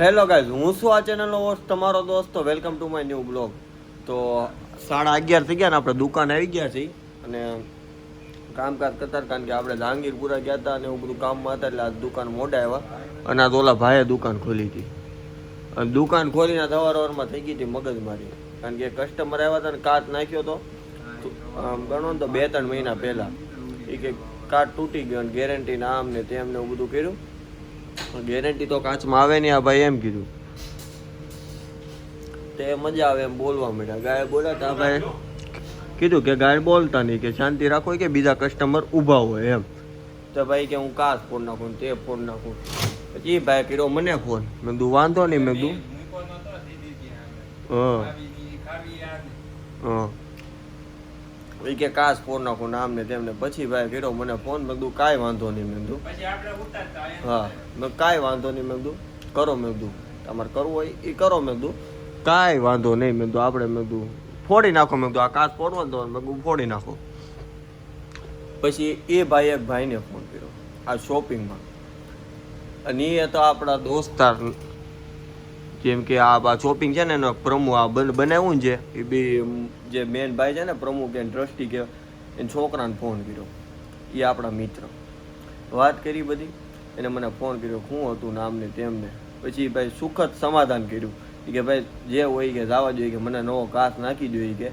Hello guys, હું છું આ ચેનલનો હોસ્ટ તમારો દોસ્ત. Welcome to my new blog. તો 11:30 થઈ ગયા ને આપણે દુકાન આવી ગયા છીએ અને કામકાજ કરતા, કારણ કે આપણે જહાંગીરપુરા ગયા હતા અને એવું બધું કામમાં હતા એટલે આ દુકાન મોડા આવ્યા. અને આ તો ઓલા ભાઈએ દુકાન ખોલી હતી અને દુકાન ખોલીને સવારમાં થઈ ગઈ હતી મગજમારી, કારણ કે કસ્ટમર આવ્યા હતા ને કાચ નાખ્યો હતો ગણો ને તો 2-3 મહિના પહેલાં. એ કે કાચ તૂટી ગયો અને ગેરંટી ને આમ ને તેમ ને એવું બધું કર્યું. ગેરંટી તો કાચમાં આવે નહીં, આ ભાઈ એમ કીધું. તે મજા આવે એમ બોલવા માંડ્યા. ગાય બોલાતા ભાઈ કીધું કે ગાય બોલતા નહીં, કે શાંતિ રાખો, કે બીજા કસ્ટમર ઊભા હોય એમ. તો ભાઈ કે હું કાચ ફોન નાખું તે ફોન નાખું. પછી એ ભાઈ કર્યો મને ફોન. મેં કીધું વાંધો નહીં. મેં કીધું હા એ કે કાચ ફોન નાખું નામ ને તેમને. પછી ભાઈ કર્યો મને ફોન. મેં કીધું કાંઈ વાંધો નહીં. મેં કીધું હા મેં કાંઈ વાંધો નહીં. મેં કીધું કરો. મેં કીધું તમારે કરવું હોય એ કરો. મેં કીધું કાંઈ વાંધો નહીં. મેં કીધું આપણે મેં કીધું ફોડી નાખો. મેં કીધું આ કાચ ફોડવાનો તો મેં કીધું ફોડી નાખો. પછી એ ભાઈ એક ભાઈને ફોન કર્યો આ શોપિંગમાં, અને એ તો આપણા દોસ્તાર, જેમ કે આ શોપિંગ છે ને એનો પ્રમુખ આ બનાવ્યું ને એ બી જે મેન ભાઈ છે ને પ્રમુખ કે ટ્રસ્ટી કે એને છોકરાને ફોન કર્યો. એ આપણા મિત્ર વાત કરી બધી. એને મને ફોન કર્યો શું હતું નામ ને તેમને. પછી ભાઈ સુખદ સમાધાન કર્યું કે ભાઈ જે હોય કે જવા જોઈએ, કે મને નવો કાચ નાખી દો કે.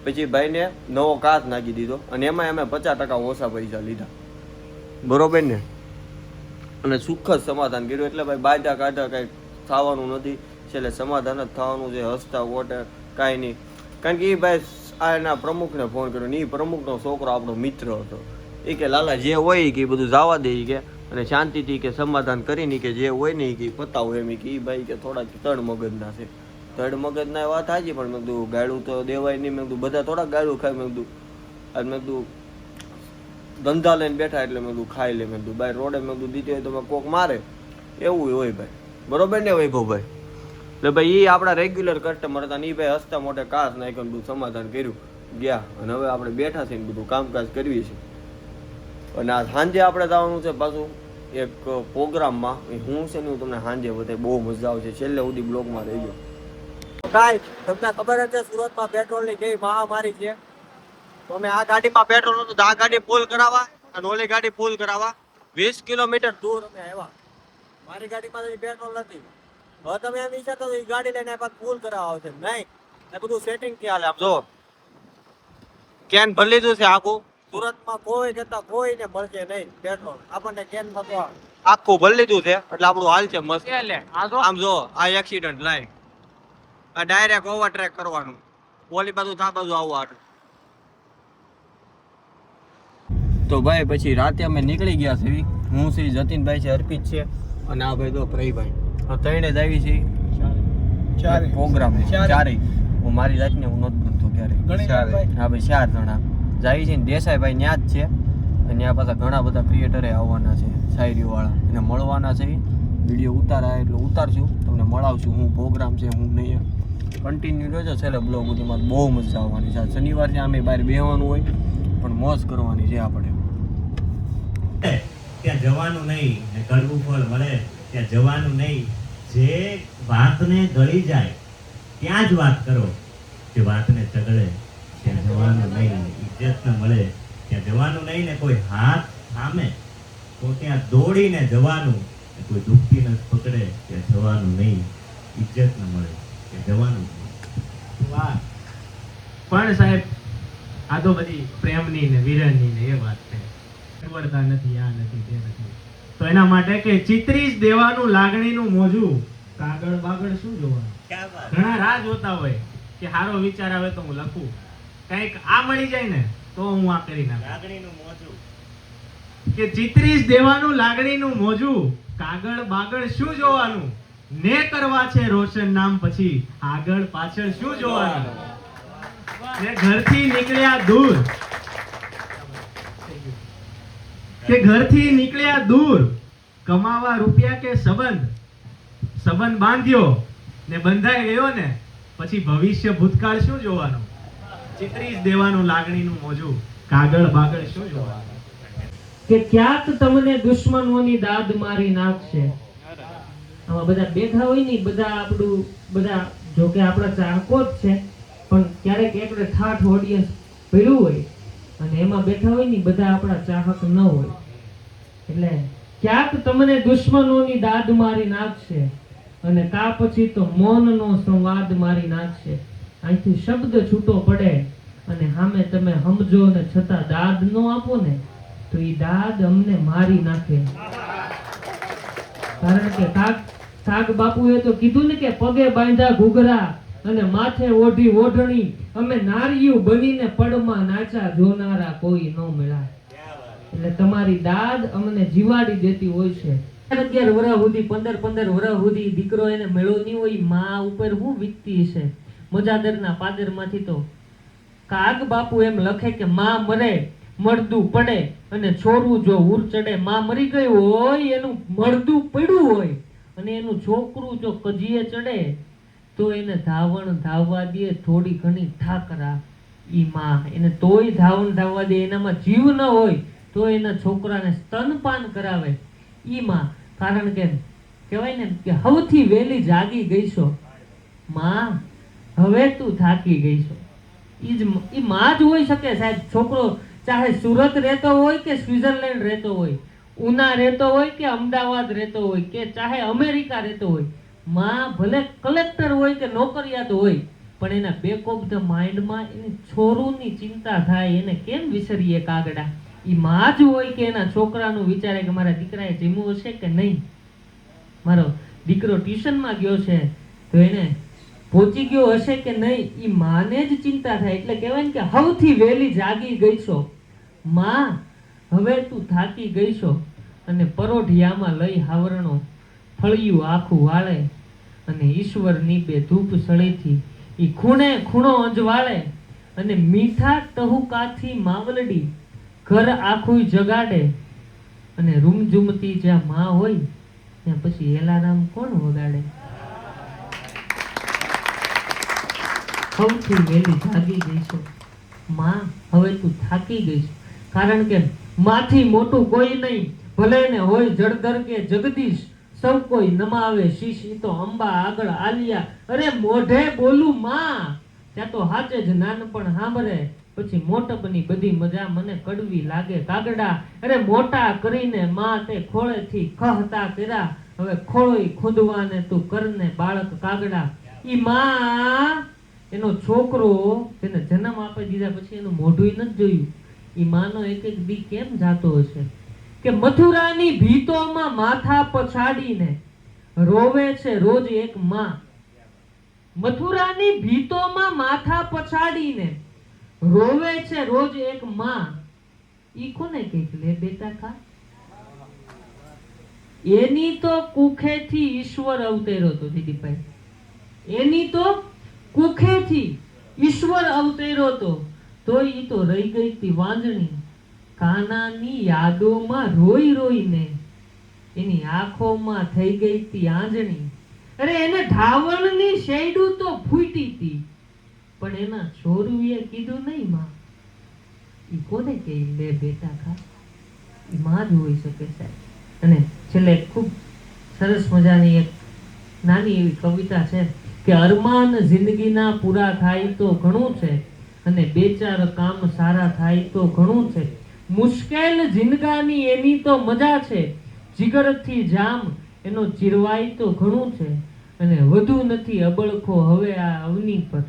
પછી ભાઈને નવો કાચ નાખી દીધો અને એમાં અમે 50% ઓછા પૈસા લીધા, બરોબર ને. અને સુખદ સમાધાન કર્યું. એટલે ભાઈ બાજા કાઢા કાંઈ થવાનું નથી, છેલ્લે સમાધાન જ થવાનું છે. હસતા વોટે કાંઈ નહીં. કારણ કે એ ભાઈ આ એના પ્રમુખને ફોન કર્યો ને એ પ્રમુખનો છોકરો આપણો મિત્ર હતો. એ કે લાલા જે હોય કે એ બધું જવા દે કે, અને શાંતિથી કે સમાધાન કરીને કે જે હોય ને કે પતાવો એમ. કે એ ભાઈ કે થોડાક તડ મગજના છે. તડ મગજના વાત સાચી, પણ મેં કીધું ગાળું તો દેવાય નહીં. મેં કીધું બધા થોડાક ગાળું ખાય. મેં કીધું અને મેં કીધું ધંધા લઈને બેઠા એટલે મેં કીધું ખાઈ લે. મેં કીધું ભાઈ રોડે મેં કીધું દીધી હોય તો મેં કોક મારે એવું હોય ભાઈ, બરોબર ને વૈભવભાઈ. એટલે ભાઈ એ આપણા રેગ્યુલર કસ્ટમર હતા ને એ ભાઈ હસતા મોટે કાચ નાખ્યો બધું સમાધાન કર્યું ગયા. અને હવે આપણે બેઠા છીએ બધું કામકાજ કરવી છે. અને આ સાંજે આપણે જવાનું છે પાછું એક પ્રોગ્રામમાં. હું છે ને હું તમને સાંજે બતાવી, બહુ મજા આવશે. છેલ્લે સુધી બ્લોગમાં રહેજો. કાંઈ તમને ખબર છે સુરતમાં પેટ્રોલની કેવી મહામારી છે. તો અમે આ ગાડીમાં પેટ્રોલ નતું તો આ ગાડી ફૂલ કરાવવા અને ઓલી ગાડી ફૂલ કરાવવા 20 કિલોમીટર દૂર અમે આવ્યા. મારી ગાડીમાં પેટ્રોલ નથી. હવે તમે એમ વિચારતો એ ગાડી લઈને ફૂલ કરાવવા આવશે નહીં, એ બધું સેટિંગ થી હાલે. આમ જો કેન ભરી લીધું છે આખું. સુરતમાં કોઈ જતા કોઈને મળશે નહીં પેટ્રોલ. આપણને કેનમાં તો આખું ભરી લીધું છે એટલે આપણું હાલ છે મસ્ત. આમ જો આ એક્સિડન્ટ લાય આ ડાયરેક્ટ ઓવરટેક કરવાનું, ઓલી બાજુ આ બાજુ આવવાનું. તો ભાઈ પછી રાતે અમે નીકળી ગયા છે. હું શ્રી જતીનભાઈ છે, અર્પિત છે અને આ ભાઈ તો પ્રહીભાઈ. ત્રણે જ આવી છે પ્રોગ્રામ. ચારે હું મારી જાતને હું નથી ગણતો ક્યારે. હા ભાઈ 4 જણા જાય છે ને. દેસાઈભાઈ ત્યાં જ છે અને ત્યાં પાછા ઘણા બધા ક્રિએટરે આવવાના છે, શાયરીઓ વાળા. એને મળવાના છે. વિડીયો ઉતારાય એટલે ઉતારશું, તમને મળાવશું હું પ્રોગ્રામ છે હું નહીં. કન્ટિન્યુ રહેજો છેલ્લે બ્લોગ સુધીમાં. બહુ મજા આવવાની છે. શનિવાર છે અમે બહાર બેહવાનું હોય પણ મોજ કરવાની છે આપણે. ત્યાં જવાનું નહીં ને કડવું ફળ મળે ત્યાં જવાનું નહીં. જે વાતને ગળી જાય ત્યાં જ વાત કરો. જે વાતને ચગળે ત્યાં જવાનું નહીં. ઇજ્જત ન મળે ત્યાં જવાનું નહીં. ને કોઈ હાથ થામે તો ત્યાં દોડીને જવાનું. કોઈ દુખતી ન પકડે ત્યાં જવાનું નહીં. ઇજ્જત ન મળે ત્યાં જવાનું નહીં. વાહ. પણ સાહેબ આ તો બધી પ્રેમની ને વિરહની ને એ વાત છે. ખબરતા નથી, આ નથી, તે નથી. તો એના માટે કે ચિત્રી જ દેવાનું લાગણીનું મોજું, કાગળ બાગળ શું જોવાનું. ઘણા રાહ જોતા હોય કે હારો વિચાર આવે તો હું લખું, કઈક આ મળી જાય ને તો હું આ કરી નાખું. લાગણીનું મોજું કે ચિત્રી જ દેવાનું લાગણીનું મોજું, કાગળ બાગળ શું જોવાનું. ને કરવા છે રોશન નામ પછી આગળ પાછળ શું જોવાનું. ને ઘરથી નીકળ્યા દૂર, કે ઘરથી નીકળ્યા દૂર કમાવા રૂપિયા કે સંબંધ. સંબંધ બાંધ્યો ને બંધાઈ ગયો ને પછી ભવિષ્ય ભૂતકાળ શું જોવાનું. ચિત્રી જ દેવાનું લાગણીનું મોજું, કાગળ બાગળ શું જોવાનું. કે ક્યાંક તમને દુશ્મનોની દાદ મારી નાખશે આમાં બધા બેઠા હોય ને બધા આપણું બધા જો કે આપણા ચાહકો જ છે, પણ ક્યારેક આપણે ઠાઠ ઓડિયન્સ ભર્યું હોય અને એમાં બેઠા હોય ને બધા આપણા ચાહક ન હોય, એટલે ક્યાંક તમને દુશ્મનોની દાદ મારી નાખશે અને કા પછી તો મૌનનો સંવાદ મારી નાખશે. અહીંથી શબ્દ છૂટો પડે અને સામે તમે સમજો ને છતાં દાદ ન આપો ને તો એ દાદ અમને મારી નાખે. કારણ કે કાગ બાપુએ તો કીધું ને કે પગે બાંધ્યા ઘૂઘરા અને માથે ઓઢી ઓઢણી, અમે નારિયું બનીને પડમાં નાચા, જોનારા કોઈ ન મળ્યા. એટલે તમારી દાદ અમને જીવાડી દેતી હોય છે. 11 વર્ષ સુધી 15 વર્ષ સુધી દીકરો એને મેળો નહીં હોય, માં ઉપર શું વીતતી છે. મજાદરના પાદરમાંથી તો કાગ બાપુ એમ લખે કે માં મરે મળદું પડે અને છોરું જો ઉર ચડે. માં મરી ગઈ હોય, એનું મળદું પડ્યું હોય અને એનું છોકરું જો કજીએ ચડે તો એને ધાવવા દે થોડી ઘણી ઠાકરા. ઈ માં એને તોય ધાવવા દે, એનામાં જીવ ન હોય તો એના છોકરાને સ્તનપાન કરાવે. ઈ માં, કારણ કે કહેવાય ને કે સૌથી વહેલી જાગી ગઈ છો માં, હવે તું થાકી ગઈ છો. ઈ માં જ હોઈ શકે સાહેબ. છોકરો ચાહે સુરત રહેતો હોય કે સ્વિટ્ઝરલેન્ડ રહેતો હોય, ઉના રહેતો હોય કે અમદાવાદ રહેતો હોય કે ચાહે અમેરિકા રહેતો હોય, માં ભલે કલેક્ટર હોય કે નોકરિયાત હોય, પણ એના બેક ઓફ ધ માઇન્ડમાં એની છોરુની ચિંતા થાય. એને કેમ વિસરીએ કાગડા? ઈ માં જ હોય કે એના છોકરાનું વિચારે કે મારા દીકરાએ જમ્યું હશે કે નહીં, મારો દીકરો ટ્યુશનમાં ગયો છે તો એને પહોંચી ગયો હશે કે નહીં, ઈ માને જ ચિંતા થાય. એટલે કહેવાય ને કે સૌથી વહેલી જાગી ગઈ છો માં, હવે તું થાકી ગઈ છો. અને પરોઢિયામાં લઈ હાવરણો ફળિયું આખું વાળે અને ઈશ્વરની બે ધૂપ સળીથી ઈ ખૂણે ખૂણો અંજવાળે અને મીઠા ટહુકાથી માવલડી ઘર આખું જગાડે. અને રૂમઝૂમતી જ્યાં માં હોય ત્યાં પછી એલારામ કોણ વગાડે? સૌથી વહેલી જાગી ગઈ છો માં, હવે તું થાકી ગઈ છો. કારણ કે માથી મોટું કોઈ નહીં, ભલે ને હોય જળધર કે જગદીશ, સૌ કોઈ નમાવે શીશ. ઈ તો અંબા આગળ આલિયા, અરે મોઢે બોલું માં ત્યાં તો હાચે જ નાનપણ સાંભળે. પછી મોટપની બધી મજા મને કડવી લાગે કાગડા. અરે મોટા કરીને માં તે ખોળેથી ખહતા કર્યા, હવે ખોળોય ખુંદવાને તું કરને બાળક કાગડા. ઈ માં એનો છોકરો તેને જન્મ આપી દીધા પછી એનું મોઢું નથી જોયું. ઈ માનો એક એક દી કેમ જાતો હશે કે મથુરાની ભીતોમાં માથા પછાડીને રોવે છે રોજ એક માં. મથુરાની ભીતોમાં માથા પછાડીને રોવે છે રોજ એક માં. ઈ કોને કઈક લે બેટા ખા? એની તો કુખેથી ઈશ્વર અવતર્યો હતો દીદીભાઈ, એની તો કુખેથી ઈશ્વર અવતર્યો હતો, તો ઈ તો રહી ગઈ તી વાંજણી. કાનાની યાદોમાં રોઈ રોઈને એની આંખોમાં થઈ ગઈ તી આંજણી. અરે એને ઢાવણની શેડું તો ફૂટી તી, પણ એના છોરુએ કીધું નહીં માં. ઈ કોને કે લે બેટા ખા? ઈ માં જ હોઈ શકે સાહેબ. અને છેલ્લે ખૂબ સરસ મજાની એક નાની એવી કવિતા છે કે અરમાન જિંદગીના પૂરા થાય તો ઘણું છે અને બે ચાર કામ સારા થાય તો ઘણું છે. મુશ્કેલ જિંદગાની એની તો મજા છે, જીગરથી જામ એનો ચીરવાય તો ઘણું છે. અને વધુ નથી અબળખો હવે આ અવની પર,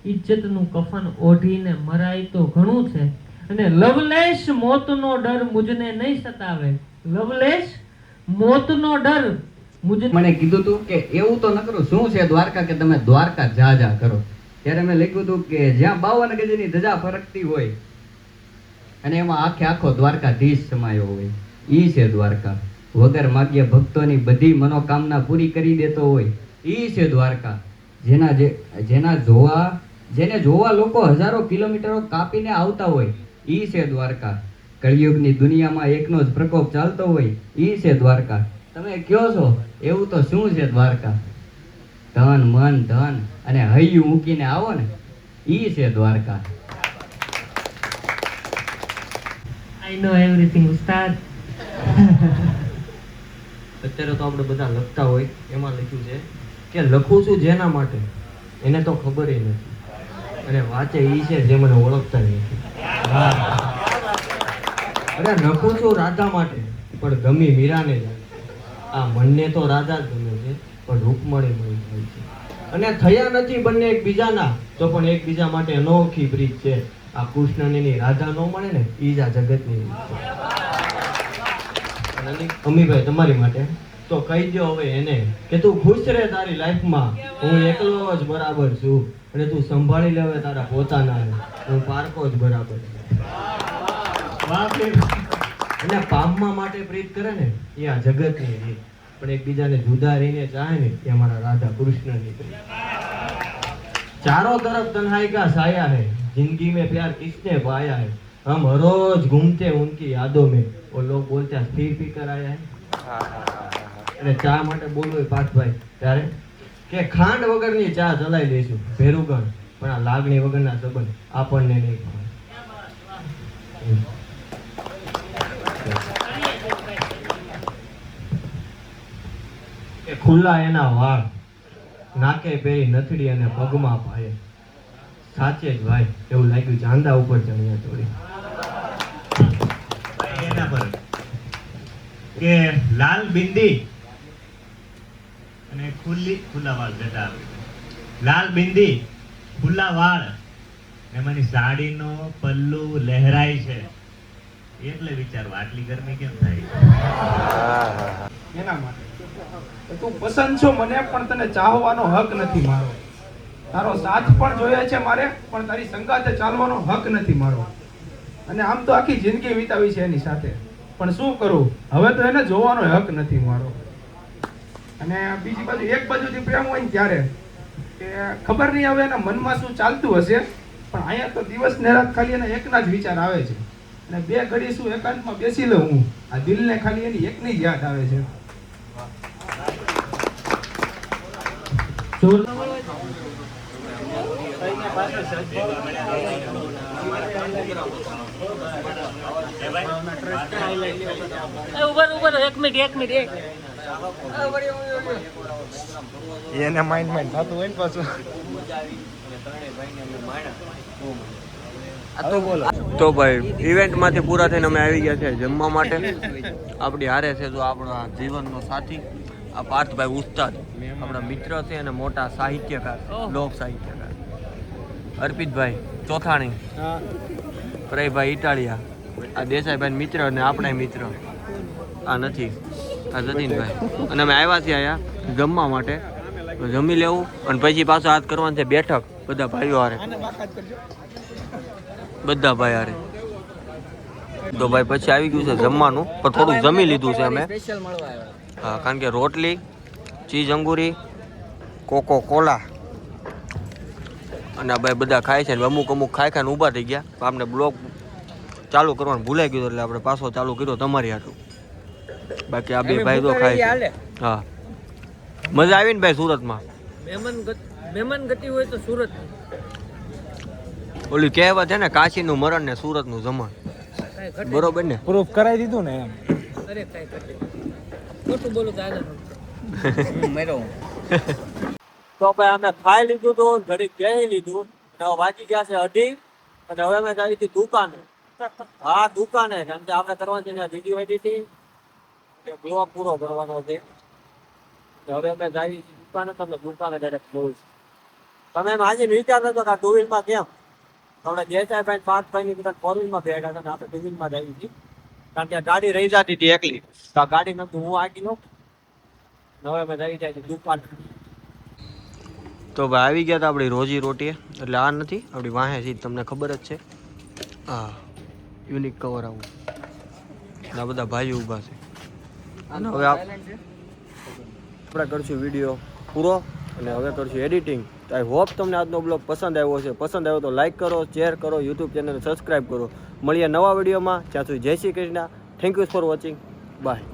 ઇજ્જતનું કફન ઓઢીને મરાય તો ઘણું છે. અને લવલેશ મોતનો ડર મુજને નહીં સતાવે, લવલેશ મોતનો ડર મુજને. મને કીધું તું કે એવું તો ન કરો, શું છે દ્વારકા કે તમે દ્વારકા જા કરો. ત્યારે મેં લખ્યું હતું કે જ્યાં 52 ગજની ધજા ફરકતી હોય અને એમાં આખો દ્વારકાધીશ સમાયો હોય, ઈ છે દ્વારકા. વગર માગ્યા ભક્તોની બધી મનોકામના પૂરી કરી દેતો હોય, ઈ છે દ્વારકા. જેને જોવા લોકો હજારો કિલોમીટરો કાપીને આવતા હોય, ઈ છે દ્વારકા. કળિયુગની દુનિયામાં એકનો જ પ્રકોપ ચાલતો હોય, ઈ છે દ્વારકા. તમે કયો છો એવું તો શું છે દ્વારકા? તન મન ધન અને હૈયું મૂકીને આવો ને, ઈ છે દ્વારકા. I know everything, ઉસ્તાદ. અત્યારે તો આપણે બધા લખતા હોય, એમાં લખ્યું છે કે લખું છું જેના માટે એને તો ખબર નથી, અને વાંચે ઈ છે જે મને ઓળખતા નથી. અરે લખું છું રાધા માટે પણ ગમી મીરાને જ. આ મનને તો રાધા જ ગમે છે પણ રૂપમણી મળી હોય છે. અને થયા નથી બંને એકબીજાના તો પણ એકબીજા માટે અનોખી પ્રીત છે. આ કૃષ્ણની રાધા ન મળે ને ઈ જ આ જગતની રીત છે. અને અમીભાઈ તમારી માટે તો કહી દો હવે એને કે તું ખુશ રહે તારી લાઈફમાં, હું એકલો જ બરાબર છું, અને તું સંભાળી લે હવે તારા પોતાના, હું પારકો જ બરાબર છું. અને પામવા માટે પ્રીત કરે ને એ આ જગતની રીત, પણ એકબીજાને જુદા રહીને ચાહે ને એ અમારા રાધા કૃષ્ણની પ્રીત. चारों तरफ तन्हाई का साया है, जिंदगी में प्यार किसने पाया है, हम हर रोज घूमते उनकी यादों में, वो लोग बोलते हैं स्थिर पी कर आया है. અને ચા માટે બોલવું પાર્થભાઈ ત્યારે કે ખાંડ વગરની ચા ચલાવી લઈશું ભેરુગણ, પણ આ લાગણી વગરના સંબંધ આપણને નહીં ભાવે. કે ખુલ્લા એના વાળ, નાકે પેરી નથડી અને પગમાં પાયે, સાચે જ ભાઈ એવું લાગ્યું ચાંદા ઉપર ચણિયા ચોળી. એના પર કે લાલ બિંદી અને ખુલ્લા વાળ જતા, લાલ બિંદી ખુલ્લા વાળ, એમાંની સાડીનો પલ્લુ લહેરાય છે, એટલે વિચારો આટલી ગરમી કેમ થાય. એના માટે તું પસંદ છો મને, પણ તને ચાહવાનો હક નથી મારો. તારો સાથ પણ જોઈએ છે મારે, પણ તારી સંગાતે ચાલવાનો હક નથી મારો. અને આમ તો આખી જિંદગી વિતાવી છે એની સાથે, પણ શું કરું હવે તો એને જોવાનો હક નથી મારો. અને બીજી બાજુ એક બાજુથી પ્રેમ હોય ને ત્યારે કે ખબર નહીં હવે એના મનમાં શું ચાલતું હશે, પણ અહીંયા તો દિવસ ને રાત ખાલી એના એકના જ વિચાર આવે છે. અને બે ઘડી શું એકાંતમાં બેસી લઉં હું, આ દિલને ખાલી એની એકની જ યાદ આવે છે. એને માઇન્ડ થતું હોય ને પાછું. તો ભાઈ ઇવેન્ટમાંથી પૂરા થઈને અમે આવી ગયા છે જમવા માટે. આપણી હારે છે જો આપણા જીવનનો સાથી આ પાર્થભાઈ ઉસ્તાદ, આપણા મિત્ર છે અને મોટા સાહિત્યકાર, લોક સાહિત્યકાર અર્પિતભાઈ ચોથાણી, પ્રયભાઈ ઇટાલિયા, આ દેસાઈભાઈ મિત્ર અને આપણા મિત્ર આ નથી, આ જતીનભાઈ. અને અમે આવ્યા છીએ અહીંયા જમવા માટે, જમી લેવું અને પછી પાછો હાથ કરવાનું છે બેઠક બધા ભાઈઓ હારે, બધા ભાઈ હારે. તો ભાઈ પછી આવી ગયું છે જમવાનું, પણ થોડુંક જમી લીધું છે અમે. હા, કારણ કે રોટલી, ચીઝ અંગુરી, કોકો કોલા અને આ ભાઈ બધા ખાય છે. અમુક ખાઈ ખાઈને ઊભા થઈ ગયા. આપણે બ્લોગ ચાલુ કરવાનું ભૂલાઈ ગયું એટલે આપણે પાછો ચાલુ કર્યો તમારી હાટું. બાકી આ બે ભાઈ તો ખાય છે. હા, મજા આવી ને ભાઈ સુરતમાં? મહેમાન ગતિ હોય તો સુરત. ઓલી કહેવત છે ને, કાશીનું મરણ ને સુરતનું જમણ, બરોબર ને? પ્રૂફ કરાવી દીધું ને એમ. અરે કઈ કરી ખોટું બોલું તો આગળ મરો. તો ભાઈ અમે ખાઈ લીધું તો ઘડી બેસી લીધું, અને વાગી ગયા છે 2:30 અને હવે અમે જઈ હતી દુકાને. હા દુકાને, કેમ કે આપણે કરવાની છે વિડીયો એડિટિંગ, બ્લોગ પૂરો કરવાનો છે. હવે અમે જઈ દુકાને, તમને દુકાને ડાયરેક્ટ જોઉં છું. તમે એમ આજે વિચારતો હતો કે આ 2 વ્હીલમાં કેમ આપણે દેસાઈભાઈ 5 ભાઈની બધા 4 વ્હીલમાં બેઠા હતા, આપણે 2 વ્હીલમાં જઈ હતી, કારણ કે ગાડી રહી જતી હતી એકલી, તો આ ગાડી નતું હું આગી નો. હવે અમે જઈ જાય દુકાન. તો ભાઈ આવી ગયા હતા આપણી રોજી રોટી, એટલે આ નથી આપણી વાહે છે, તમને ખબર જ છે. હા, યુનિક કવર આવું, આ બધા ભાઈઓ ઊભા છે. અને હવે આપણે કરશું વિડીયો પૂરો અને હવે કરશું એડિટિંગ. તો આઈ હોપ તમને આજનો બ્લોગ પસંદ આવ્યો હશે. પસંદ આવ્યો તો લાઈક કરો, શેર કરો, યુટ્યુબ ચેનલને સબસ્ક્રાઈબ કરો. મળીએ નવા વિડીયોમાં. ત્યાં સુધી Jai Shri Krishna. Thank you for watching. By.